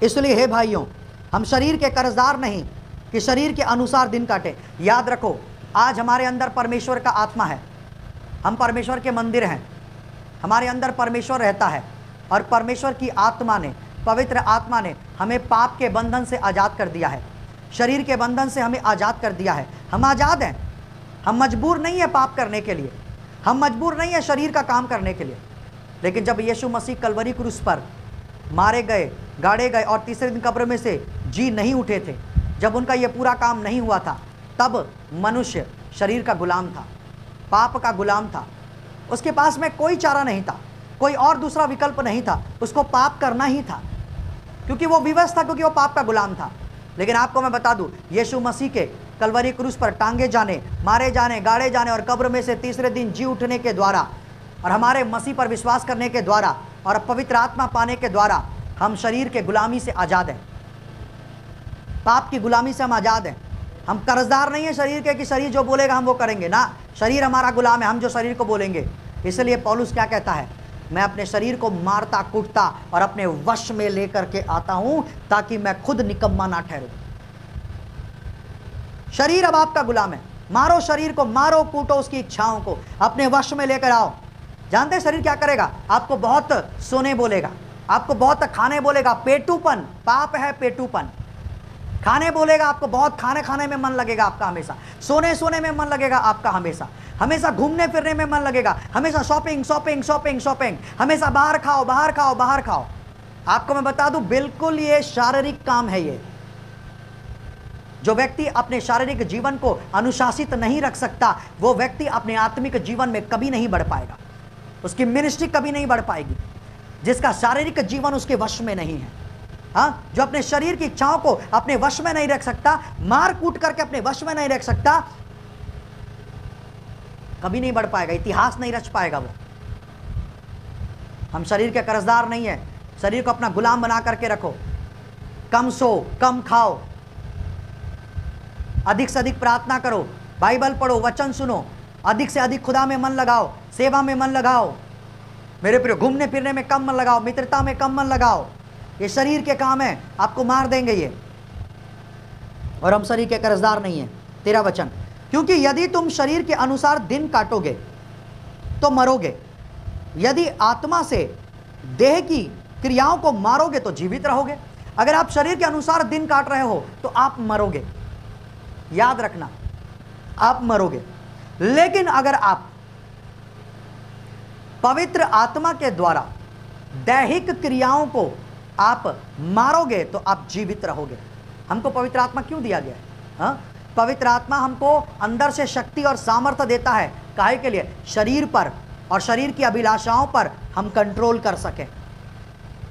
इसलिए हे भाइयों, हम शरीर के कर्जदार नहीं कि शरीर के अनुसार दिन काटे। याद रखो, आज हमारे अंदर परमेश्वर का आत्मा है, हम परमेश्वर के मंदिर हैं, हमारे अंदर परमेश्वर रहता है और परमेश्वर की आत्मा ने, पवित्र आत्मा ने हमें पाप के बंधन से आज़ाद कर दिया है, शरीर के बंधन से हमें आज़ाद कर दिया है। हम आज़ाद हैं, हम मजबूर नहीं है पाप करने के लिए, हम मजबूर नहीं है शरीर का काम करने के लिए। लेकिन जब यीशु मसीह कलवरी क्रूस पर मारे गए, गाड़े गए और तीसरे दिन कब्र में से जी नहीं उठे थे, जब उनका ये पूरा काम नहीं हुआ था, तब मनुष्य शरीर का गुलाम था, पाप का गुलाम था। उसके पास में कोई चारा नहीं था, कोई और दूसरा विकल्प नहीं था, उसको पाप करना ही था, क्योंकि वो विवश था, क्योंकि वो पाप का गुलाम था। लेकिन आपको मैं बता दूं, यीशु मसीह के कलवरी क्रूस पर टांगे जाने, मारे जाने, गाड़े जाने और कब्र में से तीसरे दिन जी उठने के द्वारा और हमारे मसीह पर विश्वास करने के द्वारा और पवित्र आत्मा पाने के द्वारा हम शरीर के गुलामी से आज़ाद हैं, पाप की गुलामी से हम आज़ाद हैं। हम कर्जदार नहीं है शरीर के कि शरीर जो बोलेगा हम वो करेंगे ना, शरीर हमारा गुलाम है, हम जो शरीर को बोलेंगे। इसलिए पौलुस क्या कहता है, मैं अपने शरीर को मारता कूटता और अपने वश में लेकर के आता हूं ताकि मैं खुद निकम्मा ना ठहरूं। शरीर अब आपका गुलाम है, मारो शरीर को, मारो कूटो उसकी इच्छाओं को, अपने वश में लेकर आओ। जानते हैं शरीर क्या करेगा? आपको बहुत सोने बोलेगा, आपको बहुत खाने बोलेगा, पेटूपन, पाप है पेटूपन। खाने बोलेगा, आपको बहुत खाने खाने में मन लगेगा आपका, हमेशा सोने सोने में मन लगेगा आपका, हमेशा हमेशा घूमने फिरने में मन लगेगा, हमेशा शॉपिंग शॉपिंग शॉपिंग शॉपिंग, हमेशा बाहर खाओ बाहर खाओ बाहर खाओ। आपको मैं बता दूं, बिल्कुल ये शारीरिक काम है। ये जो व्यक्ति अपने शारीरिक जीवन को अनुशासित नहीं रख सकता, वो व्यक्ति अपने आत्मिक जीवन में कभी नहीं बढ़ पाएगा, उसकी मिनिस्ट्री कभी नहीं बढ़ पाएगी। जिसका शारीरिक जीवन उसके वश में नहीं है, हाँ, जो अपने शरीर की इच्छाओं को अपने वश में नहीं रख सकता, मार कूट करके अपने वश में नहीं रख सकता, कभी नहीं बढ़ पाएगा, इतिहास नहीं रच पाएगा वो। हम शरीर के कर्जदार नहीं है, शरीर को अपना गुलाम बना करके रखो। कम सो, कम खाओ, अधिक से अधिक प्रार्थना करो, बाइबल पढ़ो, वचन सुनो, अधिक से अधिक खुदा में मन लगाओ, सेवा में मन लगाओ। मेरे प्रिय, घूमने फिरने में कम मन लगाओ, मित्रता में कम मन लगाओ। ये शरीर के काम है, आपको मार देंगे ये, और हम शरीर के कर्जदार नहीं है। 13 वचन, क्योंकि यदि तुम शरीर के अनुसार दिन काटोगे तो मरोगे, यदि आत्मा से देह की क्रियाओं को मारोगे तो जीवित रहोगे। अगर आप शरीर के अनुसार दिन काट रहे हो तो आप मरोगे, याद रखना, आप मरोगे। लेकिन अगर आप पवित्र आत्मा के द्वारा दैहिक क्रियाओं को आप मारोगे तो आप जीवित रहोगे। हमको पवित्र आत्मा क्यों दिया गया है? हाँ, पवित्र आत्मा हमको अंदर से शक्ति और सामर्थ्य देता है, काहे के लिए? शरीर पर और शरीर की अभिलाषाओं पर हम कंट्रोल कर सकें,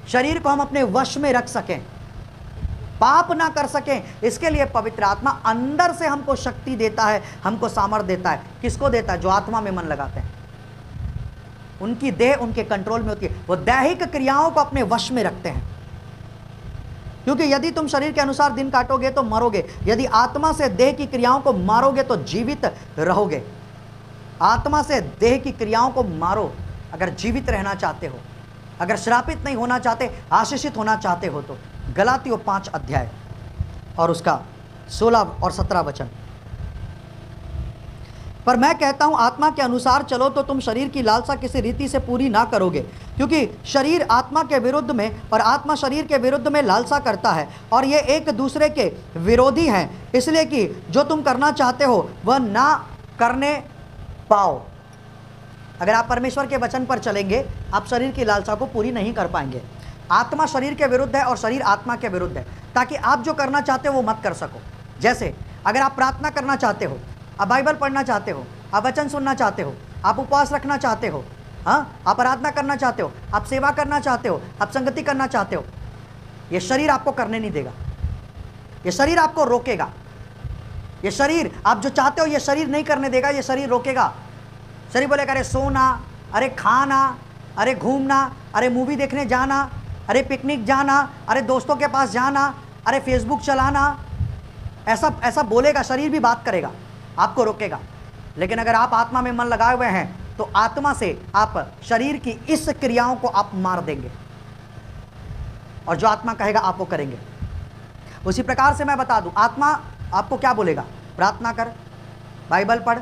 शरीर को हम अपने वश में रख सकें, पाप ना कर सकें। इसके लिए पवित्र आत्मा अंदर से हमको शक्ति देता है, हमको सामर्थ्य देता है। किसको देता है? जो आत्मा में मन लगाते हैं, उनकी देह उनके कंट्रोल में होती है, वो दैहिक क्रियाओं को अपने वश में रखते हैं। क्योंकि यदि तुम शरीर के अनुसार दिन काटोगे तो मरोगे, यदि आत्मा से देह की क्रियाओं को मारोगे तो जीवित रहोगे। आत्मा से देह की क्रियाओं को मारो अगर जीवित रहना चाहते हो, अगर श्रापित नहीं होना चाहते, आशीषित होना चाहते हो तो। गलातियों 5 अध्याय और उसका 16 और 17 वचन, पर मैं कहता हूं आत्मा के अनुसार चलो तो तुम शरीर की लालसा किसी रीति से पूरी ना करोगे, क्योंकि शरीर आत्मा के विरुद्ध में और आत्मा शरीर के विरुद्ध में लालसा करता है, और ये एक दूसरे के विरोधी हैं, इसलिए कि जो तुम करना चाहते हो वह ना करने पाओ। अगर आप परमेश्वर के वचन पर चलेंगे, आप शरीर की लालसा को पूरी नहीं कर पाएंगे। आत्मा शरीर के विरुद्ध है और शरीर आत्मा के विरुद्ध है, ताकि आप जो करना चाहते हो वो मत कर सको। जैसे अगर आप प्रार्थना करना चाहते हो, आप बाइबल पढ़ना चाहते हो, आप वचन सुनना चाहते हो, आप उपवास रखना चाहते हो, हाँ, आप आराधना करना चाहते हो, आप सेवा करना चाहते हो, आप संगति करना चाहते हो, ये शरीर आपको करने नहीं देगा, ये शरीर आपको रोकेगा। ये शरीर आप जो चाहते हो ये शरीर नहीं करने देगा, ये शरीर रोकेगा। शरीर बोलेगा अरे सोना, अरे खाना, अरे घूमना, अरे मूवी देखने जाना, अरे पिकनिक जाना, अरे दोस्तों के पास जाना, अरे फेसबुक चलाना, ऐसा ऐसा बोलेगा। शरीर भी बात करेगा, आपको रोकेगा। लेकिन अगर आप आत्मा में मन लगाए हुए हैं तो आत्मा से आप शरीर की इस क्रियाओं को आप मार देंगे। और जो आत्मा कहेगा आप वो करेंगे। उसी प्रकार से मैं बता दूं, आत्मा आपको क्या बोलेगा? प्रार्थना कर, बाइबल पढ़,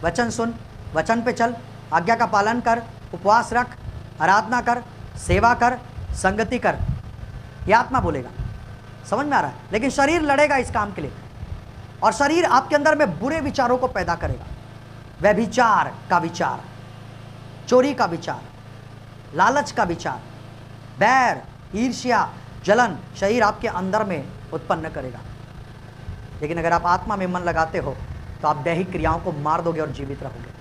वचन सुन, वचन पे चल, आज्ञा का पालन कर, उपवास रख, आराधना कर, सेवा कर, संगति कर, यह आत्मा बोलेगा। समझ में आ रहा है? लेकिन शरीर लड़ेगा इस काम के लिए, और शरीर आपके अंदर में बुरे विचारों को पैदा करेगा। व्यभिचार का विचार, चोरी का विचार, लालच का विचार, बैर, ईर्ष्या, जलन शरीर आपके अंदर में उत्पन्न करेगा। लेकिन अगर आप आत्मा में मन लगाते हो तो आप दैहिक क्रियाओं को मार दोगे और जीवित रहोगे।